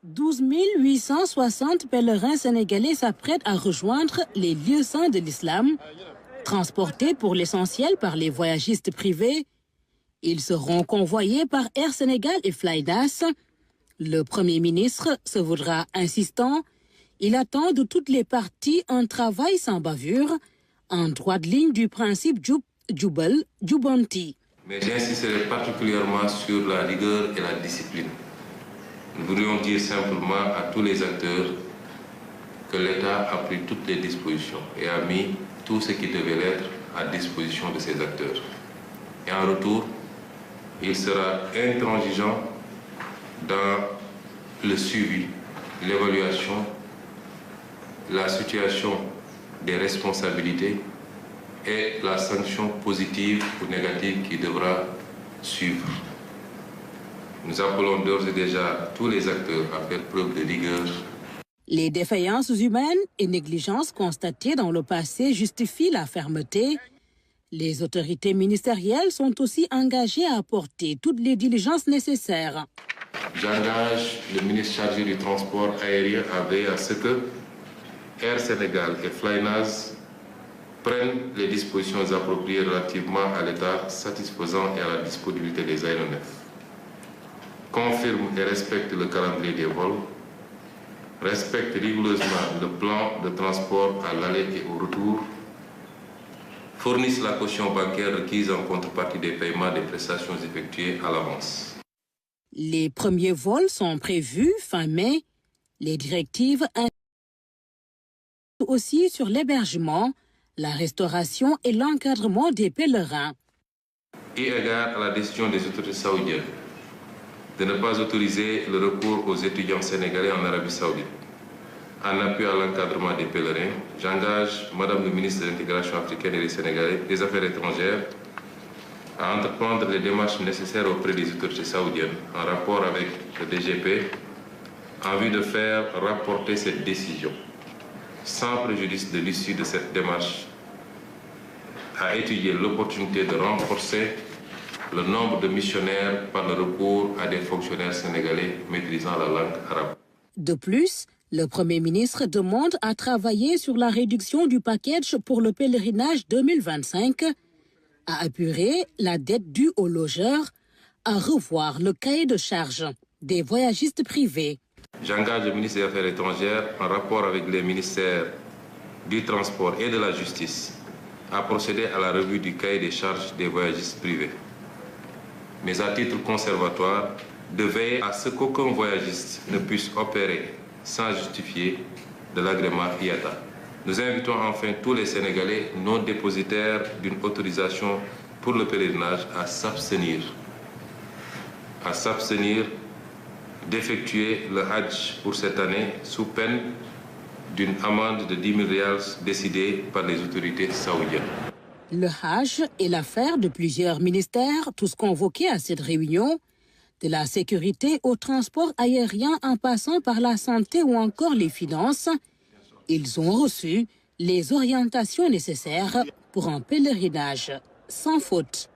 12 860 pèlerins sénégalais s'apprêtent à rejoindre les lieux saints de l'islam. Transportés pour l'essentiel par les voyagistes privés, ils seront convoyés par Air Sénégal et Flynas. Le Premier ministre se voudra insistant. Il attend de toutes les parties un travail sans bavure, en droite ligne du principe Jubal Jubanti. Mais j'insisterai particulièrement sur la rigueur et la discipline. Nous voudrions dire simplement à tous les acteurs que l'État a pris toutes les dispositions et a mis tout ce qui devait l'être à disposition de ces acteurs. Et en retour, il sera intransigeant dans le suivi, l'évaluation, la situation des responsabilités et la sanction positive ou négative qui devra suivre. Nous appelons d'ores et déjà tous les acteurs à faire preuve de rigueur. Les défaillances humaines et négligences constatées dans le passé justifient la fermeté. Les autorités ministérielles sont aussi engagées à apporter toutes les diligences nécessaires. J'engage le ministre chargé du transport aérien à veiller à ce que Air Sénégal et Flynas prennent les dispositions appropriées relativement à l'état satisfaisant et à la disponibilité des aéronefs. Confirme et respecte le calendrier des vols, respecte rigoureusement le plan de transport à l'aller et au retour, fournissent la caution bancaire requise en contrepartie des paiements des prestations effectuées à l'avance. Les premiers vols sont prévus fin mai. Les directives insistent aussi sur l'hébergement, la restauration et l'encadrement des pèlerins. Eu égard à la décision des autorités saoudiennes de ne pas autoriser le recours aux étudiants sénégalais en Arabie Saoudite, en appui à l'encadrement des pèlerins, j'engage Madame le ministre de l'Intégration africaine et des Affaires étrangères à entreprendre les démarches nécessaires auprès des autorités saoudiennes en rapport avec le DGP en vue de faire rapporter cette décision. Sans préjudice de l'issue de cette démarche, à étudier l'opportunité de renforcer le nombre de missionnaires par le recours à des fonctionnaires sénégalais maîtrisant la langue arabe. De plus, le Premier ministre demande à travailler sur la réduction du package pour le pèlerinage 2025, à apurer la dette due aux logeurs, à revoir le cahier de charges des voyagistes privés. J'engage le ministre des Affaires étrangères, en rapport avec les ministères du Transport et de la Justice, à procéder à la revue du cahier des charges des voyagistes privés. Mais à titre conservatoire, de veiller à ce qu'aucun voyagiste ne puisse opérer sans justifier de l'agrément IATA. Nous invitons enfin tous les Sénégalais non dépositaires d'une autorisation pour le pèlerinage à s'abstenir d'effectuer le Hajj pour cette année sous peine d'une amende de 10 000 rials décidée par les autorités saoudiennes. Le Hajj est l'affaire de plusieurs ministères, tous convoqués à cette réunion, de la sécurité au transport aérien en passant par la santé ou encore les finances. Ils ont reçu les orientations nécessaires pour un pèlerinage sans faute.